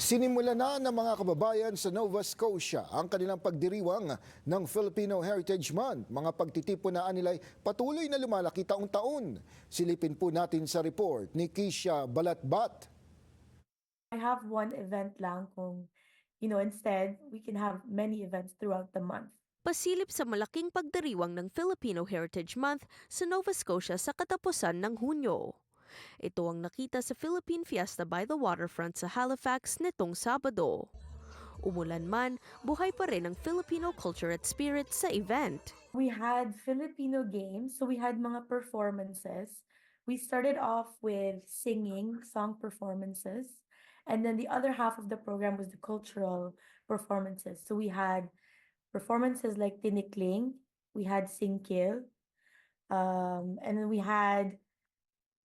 Sinimula na ng mga kababayan sa Nova Scotia ang kanilang pagdiriwang ng Filipino Heritage Month. Mga pagtitipon na anilay patuloy na lumalaki taon-taon. Silipin po natin sa report ni Kisha Balatbat. I have one event lang kung, instead, we can have many events throughout the month. Pasilip sa malaking pagdiriwang ng Filipino Heritage Month sa Nova Scotia sa katapusan ng Hunyo. Ito ang nakita sa Philippine Fiesta by the Waterfront sa Halifax nitong Sabado. Umulan man, buhay pa rin ang Filipino culture at spirit sa event. We had Filipino games, so we had mga performances. We started off with singing, song performances, and then the other half of the program was the cultural performances. So we had performances like Tinikling, we had Singkil, and then we had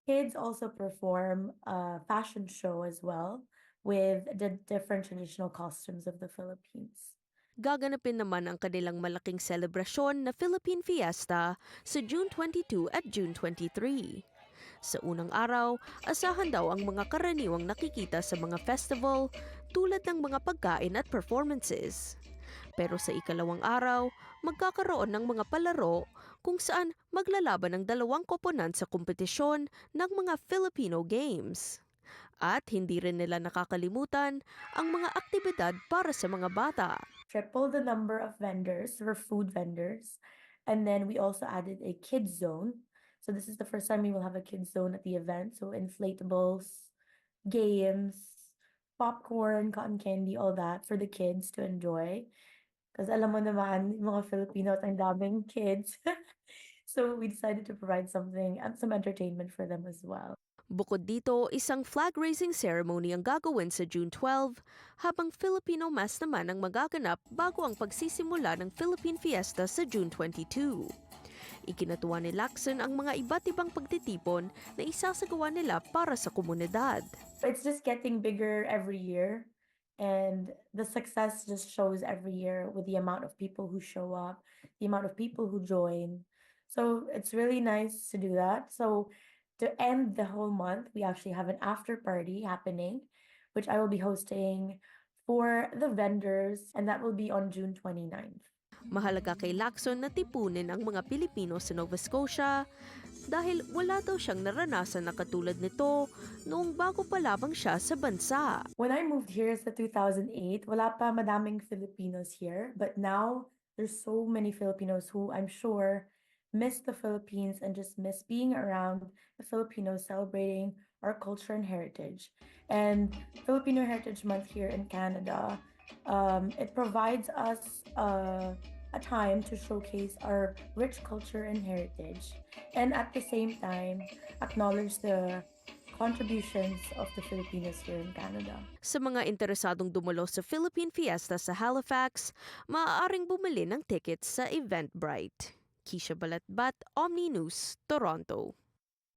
kids also perform a fashion show as well with the different traditional costumes of the Philippines. Gaganapin naman ang kanilang malaking selebrasyon na Philippine Fiesta sa June 22 at June 23. Sa unang araw, asahan daw ang mga karaniwang nakikita sa mga festival tulad ng mga pagkain at performances. Pero sa ikalawang araw, magkakaroon ng mga palaro kung saan maglalaban ang dalawang koponan sa kompetisyon ng mga Filipino Games. At hindi rin nila nakakalimutan ang mga aktibidad para sa mga bata. Triple the number of vendors for food vendors. And then we also added a kids zone. So this is the first time we will have a kids zone at the event. So inflatables, games, popcorn, cotton candy, all that for the kids to enjoy. Because alam mo naman, yung mga Filipinos, ang daming kids. So we decided to provide something and some entertainment for them as well. Bukod dito, isang flag-raising ceremony ang gagawin sa June 12, habang Filipino Mass naman ang magaganap bago ang pagsisimula ng Philippine Fiesta sa June 22. Ikinatuwa ni Lacson ang mga iba't ibang pagtitipon na isasagawa nila para sa komunidad. It's just getting bigger every year. And the success just shows every year with the amount of people who show up, the amount of people who join. So it's really nice to do that. So to end the whole month, we actually have an after party happening, which I will be hosting for the vendors, and that will be on June 29th. Mahalaga kay Lacson na tipunin ang mga Pilipino sa Nova Scotia dahil wala daw siyang naranasan na katulad nito noong bago pa lamang siya sa bansa. When I moved here sa 2008, wala pa madaming Filipinos here, but now there's so many Filipinos who I'm sure miss the Philippines and just miss being around the Filipinos celebrating our culture and heritage. And Filipino Heritage Month here in Canada, it provides us a time to showcase our rich culture and heritage, and at the same time acknowledge the contributions of the Filipinos here in Canada. Sa mga interesadong dumalo sa Philippine Fiesta sa Halifax, maaaring bumili ng tickets sa Eventbrite. Kisha Balatbat, Omni News, Toronto.